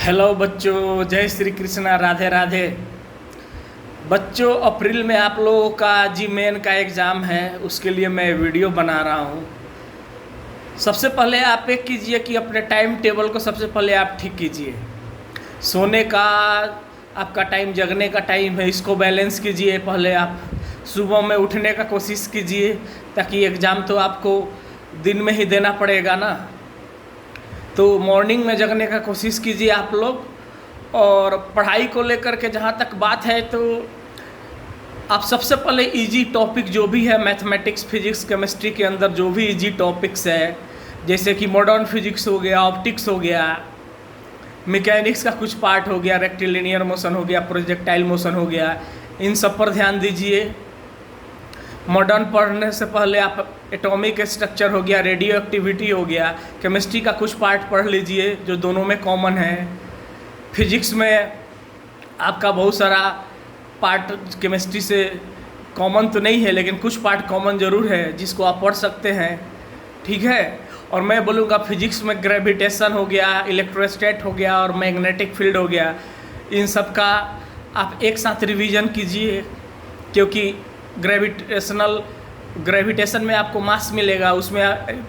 Hello बच्चों, जय श्री कृष्णा, राधे राधे। बच्चों, अप्रैल में आप लोगों का जी मेन का एग्ज़ाम है, उसके लिए मैं वीडियो बना रहा हूँ। सबसे पहले आप एक कीजिए कि अपने टाइम टेबल को सबसे पहले आप ठीक कीजिए। सोने का आपका टाइम, जगने का टाइम है, इसको बैलेंस कीजिए। पहले आप सुबह में उठने का कोशिश कीजिए, ताकि एग्ज़ाम तो आपको दिन में ही देना पड़ेगा ना। तो मॉर्निंग में जगने का कोशिश कीजिए आप लोग। और पढ़ाई को लेकर के जहाँ तक बात है, तो आप सबसे पहले इजी टॉपिक जो भी है मैथमेटिक्स, फिजिक्स, केमिस्ट्री के अंदर जो भी इजी टॉपिक्स है, जैसे कि मॉडर्न फिजिक्स हो गया, ऑप्टिक्स हो गया, मैकेनिक्स का कुछ पार्ट हो गया, रेक्टिलिनियर मोशन हो गया, प्रोजेक्टाइल मोशन हो गया, इन सब पर ध्यान दीजिए। मॉडर्न पढ़ने से पहले आप एटॉमिक स्ट्रक्चर हो गया, रेडियो एक्टिविटी हो गया, केमिस्ट्री का कुछ पार्ट पढ़ लीजिए जो दोनों में कॉमन है। फिजिक्स में आपका बहुत सारा पार्ट केमिस्ट्री से कॉमन तो नहीं है, लेकिन कुछ पार्ट कॉमन ज़रूर है जिसको आप पढ़ सकते हैं, ठीक है। और मैं बोलूँगा फिजिक्स में ग्रेविटेशन हो गया, इलेक्ट्रोस्टैट हो गया और मैग्नेटिक फील्ड हो गया, इन सब का आप एक साथ रिवीजन कीजिए, क्योंकि ग्रेविटेशन में आपको मास मिलेगा, उसमें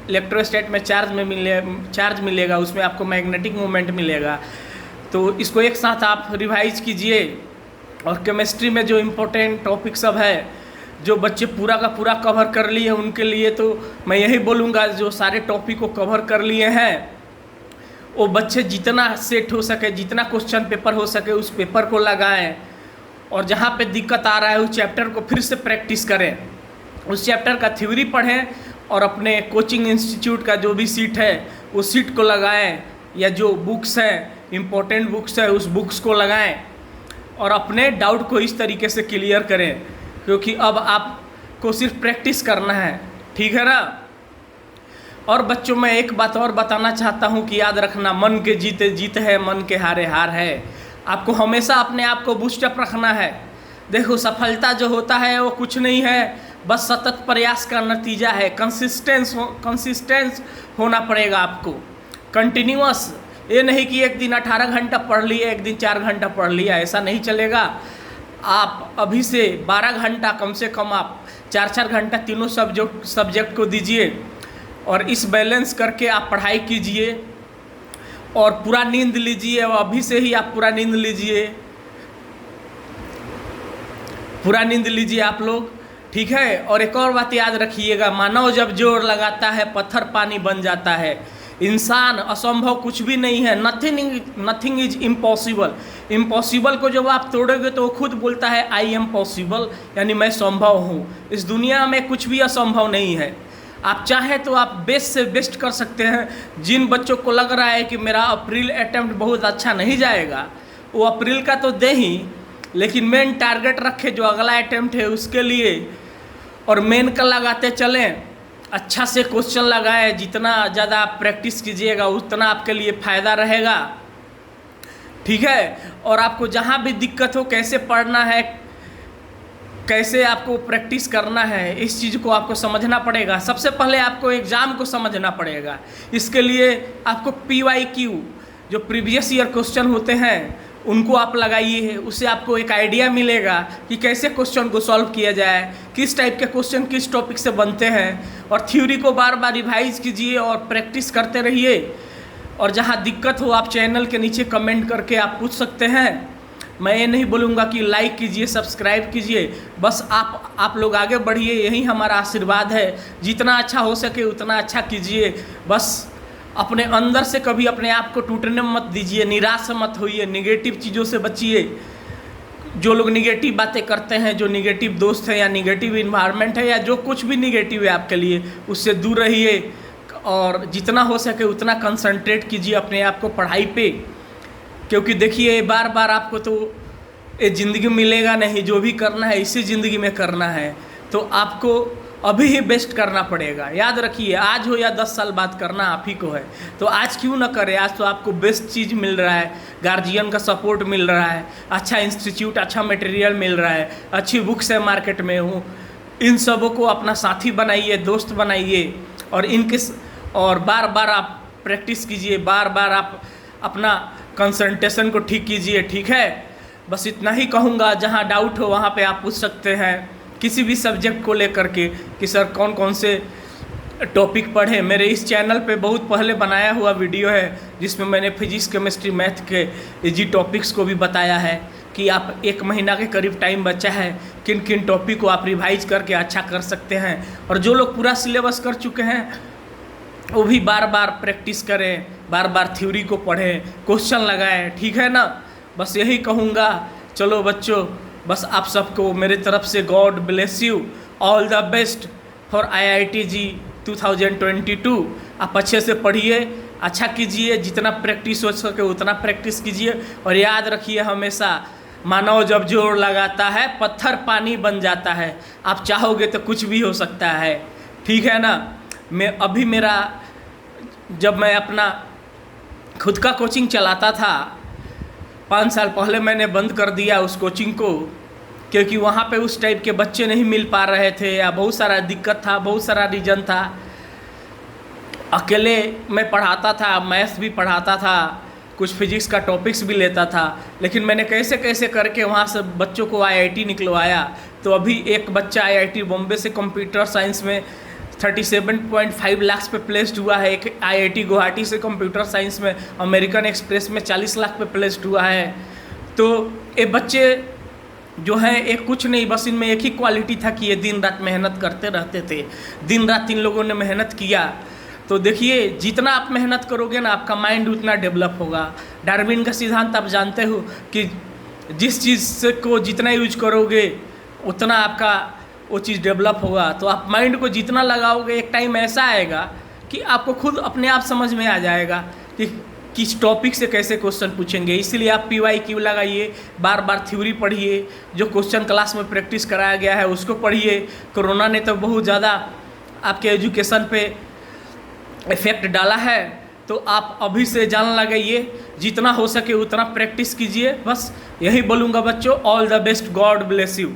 इलेक्ट्रोस्टैट में चार्ज मिलेगा, उसमें आपको मैग्नेटिक मोमेंट मिलेगा। तो इसको एक साथ आप रिवाइज कीजिए। और केमिस्ट्री में जो इम्पोर्टेंट टॉपिक सब है, जो बच्चे पूरा का पूरा कवर कर लिए उनके लिए तो मैं यही बोलूँगा, जो सारे टॉपिक को कवर कर लिए हैं वो बच्चे जितना सेट हो सके, जितना क्वेश्चन पेपर हो सके उस पेपर को लगाएं। और जहाँ पे दिक्कत आ रहा है उस चैप्टर को फिर से प्रैक्टिस करें, उस चैप्टर का थ्योरी पढ़ें और अपने कोचिंग इंस्टीट्यूट का जो भी सीट है उस सीट को लगाएं, या जो बुक्स हैं, इम्पोर्टेंट बुक्स है, उस बुक्स को लगाएं और अपने डाउट को इस तरीके से क्लियर करें, क्योंकि अब आपको सिर्फ प्रैक्टिस करना है, ठीक है ना। और बच्चों, मैं एक बात और बताना चाहता हूँ कि याद रखना, मन के जीते जीत है, मन के हारे हार है। आपको हमेशा अपने आप को बूस्टअप रखना है। देखो, सफलता जो होता है वो कुछ नहीं है, बस सतत प्रयास का नतीजा है। कंसिस्टेंस होना पड़ेगा आपको, कंटिन्यूअस। ये नहीं कि एक दिन 18 घंटा पढ़ लिया, एक दिन 4 घंटा पढ़ लिया, ऐसा नहीं चलेगा। आप अभी से 12 घंटा कम से कम आप 4-4 घंटा तीनों सब्जेक्ट को दीजिए, और इस बैलेंस करके आप पढ़ाई कीजिए और पूरा नींद लीजिए। और अभी से ही आप पूरा नींद लीजिए आप लोग, ठीक है। और एक और बात याद रखिएगा, मानव जब जोर लगाता है पत्थर पानी बन जाता है। इंसान, असंभव कुछ भी नहीं है, नथिंग इज इम्पॉसिबल। इम्पॉसिबल को जब आप तोड़ोगे तो वो खुद बोलता है आई एम पॉसिबल, यानी मैं संभव हूँ। इस दुनिया में कुछ भी असंभव नहीं है। आप चाहें तो आप बेस्ट से बेस्ट कर सकते हैं। जिन बच्चों को लग रहा है कि मेरा अप्रैल अटेम्प्ट बहुत अच्छा नहीं जाएगा, वो अप्रैल का तो दे ही, लेकिन मेन टारगेट रखे जो अगला अटेम्प्ट है उसके लिए, और मेन का लगाते चलें। अच्छा से क्वेश्चन लगाएं, जितना ज़्यादा आप प्रैक्टिस कीजिएगा उतना आपके लिए फ़ायदा रहेगा, ठीक है। और आपको जहाँ भी दिक्कत हो, कैसे पढ़ना है, कैसे आपको प्रैक्टिस करना है, इस चीज़ को आपको समझना पड़ेगा। सबसे पहले आपको एग्ज़ाम को समझना पड़ेगा। इसके लिए आपको PYQ, जो प्रीवियस ईयर क्वेश्चन होते हैं, उनको आप लगाइए। उससे आपको एक आइडिया मिलेगा कि कैसे क्वेश्चन को सॉल्व किया जाए, किस टाइप के क्वेश्चन किस टॉपिक से बनते हैं। और थ्योरी को बार बार रिवाइज कीजिए और प्रैक्टिस करते रहिए। और जहाँ दिक्कत हो आप चैनल के नीचे कमेंट करके आप पूछ सकते हैं। मैं ये नहीं बोलूँगा कि लाइक कीजिए, सब्सक्राइब कीजिए, बस आप लोग आगे बढ़िए, यही हमारा आशीर्वाद है। जितना अच्छा हो सके उतना अच्छा कीजिए। बस अपने अंदर से कभी अपने आप को टूटने मत दीजिए, निराश मत होइए, निगेटिव चीज़ों से बचिए। जो लोग निगेटिव बातें करते हैं, जो निगेटिव दोस्त हैं या निगेटिव इन्वायरमेंट है या जो कुछ भी निगेटिव है आपके लिए, उससे दूर रहिए। और जितना हो सके उतना कंसंट्रेट कीजिए अपने आप को पढ़ाई पे, क्योंकि देखिए बार बार आपको तो ये ज़िंदगी मिलेगा नहीं। जो भी करना है इसी ज़िंदगी में करना है, तो आपको अभी ही बेस्ट करना पड़ेगा। याद रखिए, आज हो या 10 साल बाद करना आप ही को है, तो आज क्यों ना करें। आज तो आपको बेस्ट चीज़ मिल रहा है, गार्जियन का सपोर्ट मिल रहा है, अच्छा इंस्टीट्यूट, अच्छा मटेरियल मिल रहा है, अच्छी बुक्स है मार्केट में। इन सबों को अपना साथी बनाइए, दोस्त बनाइए, और बार बार आप प्रैक्टिस कीजिए, बार बार आप अपना कंसंट्रेशन को ठीक कीजिए, ठीक है। बस इतना ही कहूँगा, जहाँ डाउट हो वहाँ पे आप पूछ सकते हैं किसी भी सब्जेक्ट को लेकर के कि सर कौन कौन से टॉपिक पढ़े। मेरे इस चैनल पे बहुत पहले बनाया हुआ वीडियो है जिसमें मैंने फिजिक्स, केमिस्ट्री, मैथ के इजी टॉपिक्स को भी बताया है कि आप 1 महीना के करीब टाइम बचा है, किन किन टॉपिक को आप रिवाइज करके अच्छा कर सकते हैं। और जो लोग पूरा सिलेबस कर चुके हैं वो भी बार बार प्रैक्टिस करें, बार बार थ्योरी को पढ़ें, क्वेश्चन लगाएं, ठीक है ना। बस यही कहूँगा। चलो बच्चों, बस आप सबको मेरे तरफ से God bless you, all the best for IITG 2022। आप अच्छे से पढ़िए, अच्छा कीजिए, जितना प्रैक्टिस हो सके उतना प्रैक्टिस कीजिए। और याद रखिए हमेशा, मानव जब जोर लगाता है पत्थर पानी बन जाता है। आप चाहोगे तो कुछ भी हो सकता है, ठीक है ना। जब मैं अपना खुद का कोचिंग चलाता था 5 साल पहले, मैंने बंद कर दिया उस कोचिंग को, क्योंकि वहाँ पे उस टाइप के बच्चे नहीं मिल पा रहे थे या बहुत सारा दिक्कत था, बहुत सारा रीज़न था। अकेले मैं पढ़ाता था, मैथ्स भी पढ़ाता था, कुछ फिजिक्स का टॉपिक्स भी लेता था, लेकिन मैंने कैसे कैसे करके वहाँ से बच्चों को IIT निकलवाया। तो अभी एक बच्चा IIT बॉम्बे से कंप्यूटर साइंस में 37.5 लाख पे प्लेस्ड हुआ है। एक IIT गुवाहाटी से कंप्यूटर साइंस में अमेरिकन एक्सप्रेस में 40 लाख पे प्लेस्ड हुआ है। तो ये बच्चे जो हैं, एक कुछ नहीं, बस इनमें एक ही क्वालिटी था कि ये दिन रात मेहनत करते रहते थे। दिन रात इन लोगों ने मेहनत किया। तो देखिए, जितना आप मेहनत करोगे ना, आपका माइंड उतना डेवलप होगा। डार्विन का सिद्धांत आप जानते हो कि जिस चीज़ को जितना यूज करोगे उतना आपका वो चीज़ डेवलप होगा। तो आप माइंड को जितना लगाओगे, एक टाइम ऐसा आएगा कि आपको खुद अपने आप समझ में आ जाएगा कि किस टॉपिक से कैसे क्वेश्चन पूछेंगे। इसलिए आप PYQ लगाइए, बार बार थ्योरी पढ़िए, जो क्वेश्चन क्लास में प्रैक्टिस कराया गया है उसको पढ़िए। कोरोना ने तो बहुत ज़्यादा आपके एजुकेशन पे इफ़ेक्ट डाला है, तो आप अभी से जान लगाइए, जितना हो सके उतना प्रैक्टिस कीजिए। बस यही बोलूँगा बच्चों, all the best, God bless you.